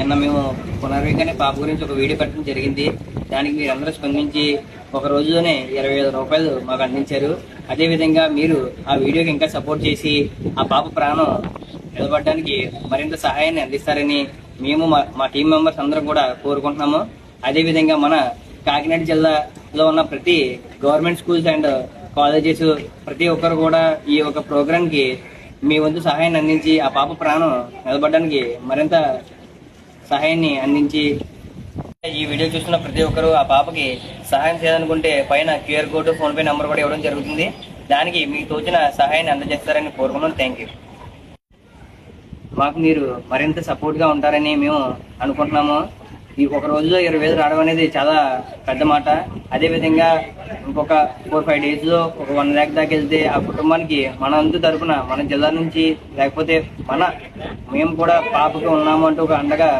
నిన్న మేము పునర్వికనే పాప గురించి ఒక వీడియో పెట్టడం జరిగింది. దానికి మీరందరూ స్పందించి ఒక రోజులోనే 20,000 రూపాయలు మాకు అందించారు. అదేవిధంగా మీరు ఆ వీడియోకి ఇంకా సపోర్ట్ చేసి ఆ పాప ప్రాణం నిలబడడానికి మరింత సహాయాన్ని అందిస్తారని మేము మా టీం మెంబర్స్ అందరం కూడా కోరుకుంటున్నాము. అదేవిధంగా మన కాకినాడ జిల్లాలో ఉన్న ప్రతి గవర్నమెంట్ స్కూల్స్ అండ్ కాలేజెస్ ప్రతి ఒక్కరు కూడా ఈ ఒక ప్రోగ్రాంకి మీ వంతు సహాయాన్ని అందించి ఆ పాప ప్రాణం నిలబడడానికి మరింత సహాయాన్ని అందించి ఈ వీడియో చూస్తున్న ప్రతి ఒక్కరు ఆ పాపకి సహాయం చేయాలనుకుంటే పైన QR కోడ్, ఫోన్పే నెంబర్ కూడా ఇవ్వడం జరుగుతుంది. దానికి మీకు తోచిన సహాయాన్ని అందజేస్తారని కోరుకున్నాను. Thank you. మాకు మీరు మరింత సపోర్ట్గా ఉంటారని మేము అనుకుంటున్నాము. ఈ ఒక రోజులో 20,000 రావడం అనేది చాలా పెద్ద మాట. అదేవిధంగా ఇంకొక 4-5 డేస్లో ఒక 1 lakh దాకా వెళ్తే ఆ కుటుంబానికి మన వంతు తరపున మన జిల్లా నుంచి లేకపోతే మేము కూడా పాపకి ఉన్నాము అంటూ ఒక అండగా